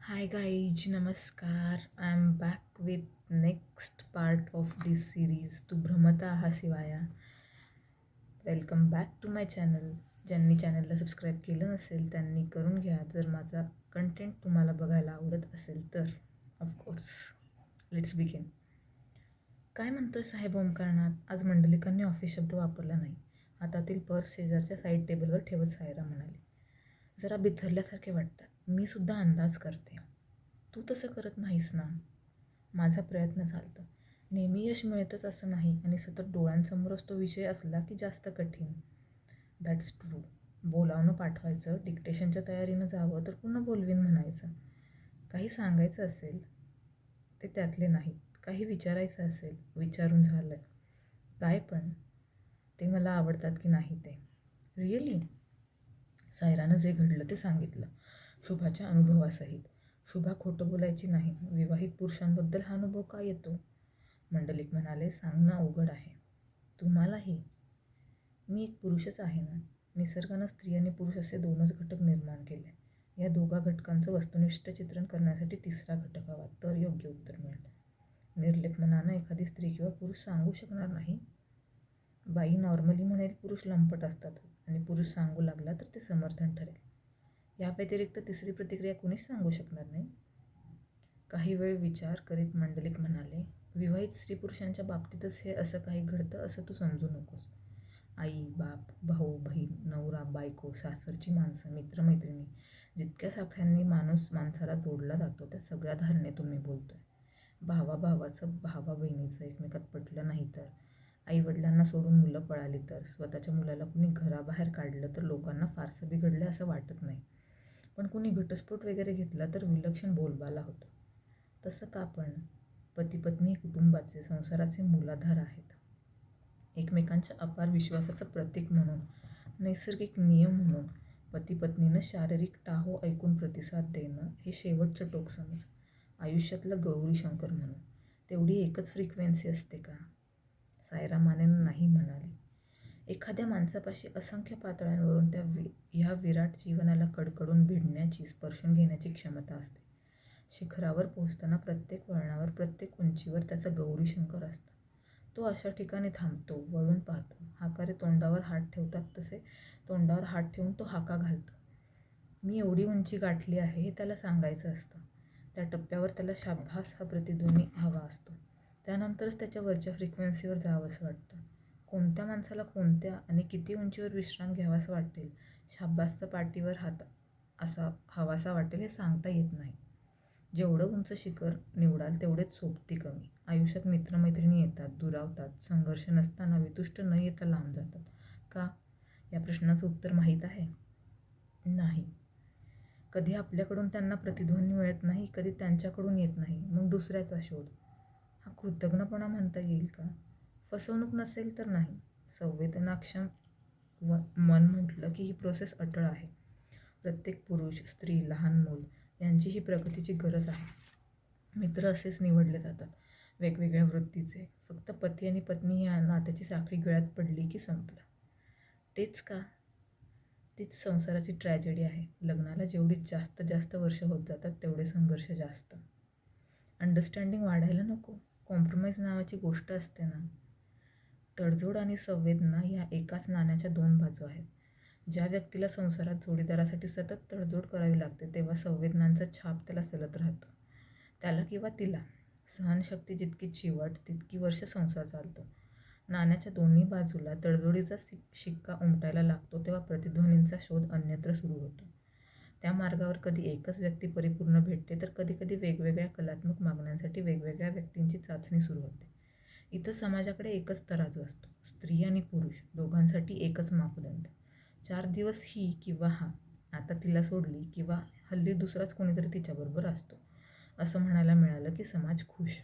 Hi guys, namaskar. I'm back with next part of this series Tu Brahmata Hasivaya. Welcome back to my channel. ज्यांनी चॅनलला subscribe केलं नसेल त्यांनी करून घ्या. जर माझा कंटेंट तुम्हाला बघायला आवडत असेल तर ऑफकोर्स. Let's begin. काय म्हणतोय साहेब ओंकारनाथ? आज मंडलिकांनी ऑफिस शब्द वापरला नाही. हातातील पर्स शेजारच्या साईड टेबलवर ठेवत सायरा म्हणाली, जरा बिथरल्यासारखे वाटतात. मी सुद्धा अंदाज करते. तू तसं करत नाहीस ना. माझा प्रयत्न चालतो. नेहमी यश मिळतच असं नाही आणि सतत डोळ्यांसमोरच तो विषय असला की जास्त कठीण. That's true. बोलावणं पाठवायचं, डिक्टेशनच्या तयारीनं जावं तर पुन्हा बोलवीन म्हणायचं. काही सांगायचं असेल ते त्यातले नाहीत. काही विचारायचं असेल विचारून झालं. काय पण ते मला आवडतात की नाही ते. रिअली? सायरानं जे घडलं ते सांगितलं, शुभाच्या अनुभवासहित. शुभा खोटं बोलायची नाही. विवाहित पुरुषांबद्दल हा अनुभव का येतो? मंडलिक म्हणाले, सांगणं अवघड आहे. तुम्हालाही. मी एक पुरुषच आहे ना. निसर्गानं स्त्री आणि पुरुष असे दोनच घटक निर्माण केले. या दोघा घटकांचं वस्तुनिष्ठ चित्रण करण्यासाठी तिसरा घटक हवा, तर योग्य उत्तर मिळेल. निर्लेप मनानं एखादी स्त्री किंवा पुरुष सांगू शकणार नाही. बाई नॉर्मली म्हणेल पुरुष लंपट असतात आणि पुरुष सांगू लागला तर ते समर्थन ठरेल. या व्यतिरिक्त तिसरी प्रतिक्रिया कुणीच सांगू शकणार नाही. काही वेळ विचार करीत मंडलिक म्हणाले, विवाहित स्त्री पुरुषांच्या बाबतीतच हे असं काही घडतं असं तू समजू नकोस. आई, बाप, भाऊ, बहीण, नवरा, बायको, सासरची माणसं, मित्रमैत्रिणी, जितक्या साखळ्यांनी माणूस माणसाला जोडला जातो त्या सगळ्या धारणेतून मी बोलतोय. भावा-भावाचं, भावा-बहिणीचं एकमेकात पटलं नाही तर, आईवडिलांना सोडून मुलं पळाली तर, स्वतःच्या मुलाला कुणी घराबाहेर काढलं तर लोकांना फारसं बिघडलं असं वाटत नाही. पण कुणी घटस्फोट वगैरे घेतला तर विलक्षण बोलबाला होतो. तसं का पण? पती-पत्नी कुटुंबाचे, संसाराचे मूलाधार आहेत. एकमेकांच्या अपार विश्वासाचं प्रतीक म्हणून, नैसर्गिक नियम म्हणून पती-पत्नीनं शारीरिक टाहो ऐकून प्रतिसाद देणं हे शेवटचं टोक समज. आयुष्यातलं गौरीशंकर म्हणून. तेवढी एकच फ्रिक्वेन्सी असते का? सायरा मानेनं नाही म्हणाली. एखाद्या माणसापाशी असंख्य पातळ्यांवरून ह्या विराट जीवनाला कडकडून भिडण्याची, स्पर्शून घेण्याची क्षमता असते. शिखरावर पोहोचताना प्रत्येक वळणावर, प्रत्येक उंचीवर त्याचा गौरीशंकर असतो. तो अशा ठिकाणी थांबतो, वळून पाहतो. हाकारे तोंडावर हात ठेवतात तसे तोंडावर हात ठेवून तो हाका घालतो. मी एवढी उंची गाठली आहे हे त्याला सांगायचं असतं. त्या टप्प्यावर त्याला शाब्बास हा प्रतिध्वनी हवा असतो. त्यानंतरच त्याच्या वरच्या फ्रिक्वेन्सीवर जावंसं वाटतं. कोणत्या माणसाला कोणत्या आणि किती उंचीवर विश्राम घ्यावासा वाटेल, शाब्बासचा पाठीवर हात असा हवासा वाटेल हे सांगता येत नाही. जेवढं उंच शिखर निवडाल तेवढेच सोबती कमी. आयुष्यात मित्रमैत्रिणी येतात, दुरावतात, संघर्ष नसताना वितुष्ट न येता लांब जातात. का? या प्रश्नाचं उत्तर माहीत आहे? नाही. कधी आपल्याकडून त्यांना प्रतिध्वनी मिळत नाही, कधी त्यांच्याकडून येत नाही. मग दुसऱ्याचा शोध. हा कृतज्ञपणा म्हणता येईल का? फसवणूक नसेल तर नाही. संवेदनाक्षम मन म्हटलं की ही प्रोसेस अटळ आहे. प्रत्येक पुरुष, स्त्री, लहान मूल यांची ही प्रगतीची गरज आहे. मित्र असेच निवडले जातात, वेगवेगळ्या वृत्तीचे. फक्त पती आणि पत्नी या नात्याची साखळी गळ्यात पडली की संपलं. तेच का? तीच संसाराची ट्रॅजेडी आहे. लग्नाला जेवढी जास्त वर्ष होत जातात तेवढे संघर्ष जास्त. अंडरस्टँडिंग वाढायला नको. कॉम्प्रोमाइज नावाची गोष्ट असते ना. तडजोड आणि संवेदना या एकाच नाण्याच्या दोन बाजू आहेत. ज्या व्यक्तीला संसारात जोडीदारासाठी सतत तडजोड करावी लागते तेव्हा संवेदनांचा छाप त्याला सलत राहतो. त्याला किंवा तिला सहनशक्ती जितकी चिवट तितकी वर्ष संसार चालतो. नाण्याच्या दोन्ही बाजूला तडजोडीचा शिक्का उमटायला लागतो तेव्हा प्रतिध्वनींचा शोध अन्यत्र सुरू होतो. त्या मार्गावर कधी एकच व्यक्ती परिपूर्ण भेटते तर कधीकधी वेगवेगळ्या कलात्मक मागण्यांसाठी वेगवेगळ्या व्यक्तींची चाचणी सुरू होते. इथं समाजाकडे एकच तराजू असतो. स्त्री आणि पुरुष दोघांसाठी एकच मापदंड. 4 दिवस ही किंवा हा, आता तिला सोडली किंवा हल्ली दुसराच कोणीतरी तिच्याबरोबर असतो, असं म्हणायला मिळालं की समाज खुश.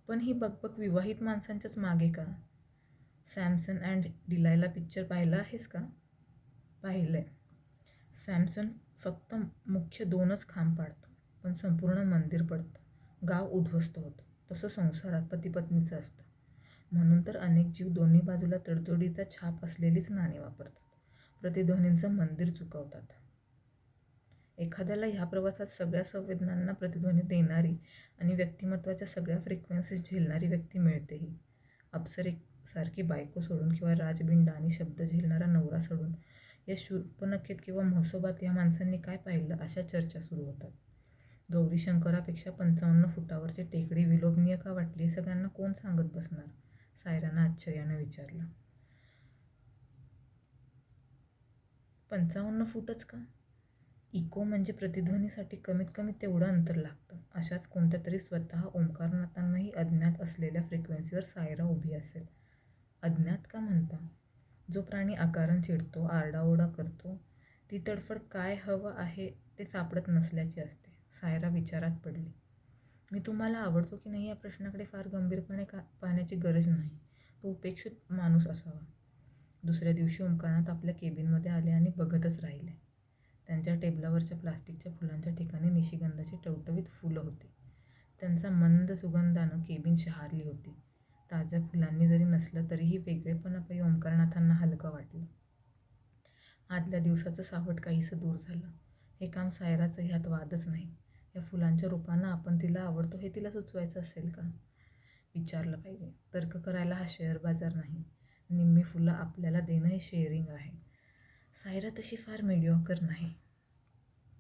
पण ही बकबक विवाहित माणसांच्याच मागे का? सॅमसन अँड डिलायला पिक्चर पाहिला आहेस का? पाहिलंय. सॅमसन फक्त मुख्य 2च खांब पाडतो, पण संपूर्ण मंदिर पडतं, गाव उद्ध्वस्त होतं. तसं संसारात पती-पत्नीचं असतं. म्हणून तर अनेक जीव दोन्ही बाजूला तडजोडीचा छाप असलेलीच नाणी वापरतात. प्रतिध्वनींचं मंदिर चुकवतात. एखाद्याला ह्या प्रवासात सगळ्या संवेदनांना प्रतिध्वनी देणारी आणि व्यक्तिमत्त्वाच्या सगळ्या फ्रिक्वेन्सीज झेलणारी व्यक्ती मिळतेही. अप्सरेसारखी बायको सोडून किंवा राजबिंडा आणि शब्द झेलणारा नवरा सोडून या शूर्पणखेत किंवा म्हसोबात या माणसांनी काय पाहिलं अशा चर्चा सुरू होतात. गौरीशंकरापेक्षा 55 फुटावरची टेकडी विलोभनीय का वाटली हे सगळ्यांना कोण सांगत बसणार? सायरानं आश्चर्यानं विचारलं. 55 फूटच का? इको म्हणजे प्रतिध्वनीसाठी कमीत कमी तेवढं अंतर लागतं. अशाच कोणत्या तरी स्वतः ओंकारनाथांनाही अज्ञात असलेल्या फ्रिक्वेन्सीवर सायरा उभी असेल. अज्ञात का म्हणता? जो प्राणी अकारण चिडतो, आरडाओरडा करतो, ती तडफड काय हवं आहे ते सापडत नसल्याची असते. सायरा विचारात पडली. मी तुम्हाला आवडतो की नाही या प्रश्नाकडे फार गंभीरपणे पाहण्याची गरज नाही. तो उपेक्षित माणूस असावा. दुसऱ्या दिवशी ओंकारनाथ आपल्या केबिनमध्ये आले आणि बघतच राहिले. त्यांच्या टेबलावरच्या प्लास्टिकच्या फुलांच्या ठिकाणी निशिगंधाची टवटवीत फुलं होती. त्यांचा मंद सुगंधानं केबिन शहारली होती. ताज्या फुलांनी जरी नसलं तरीही वेगळेपणापायी ओंकारनाथांना हलकं वाटलं. आदल्या दिवसाचं सावट काहीसं दूर झालं. हे काम सायराचं ह्यात वादच नाही. या फुलांच्या रूपानं आपण तिला आवडतो हे तिला सुचवायचं असेल का? विचारलं पाहिजे. तर्क करायला हा शेअर बाजार नाही. निम्मी फुलं आपल्याला देणं हे शेअरिंग आहे. सायरा तशी फार मिडिऑकर नाही.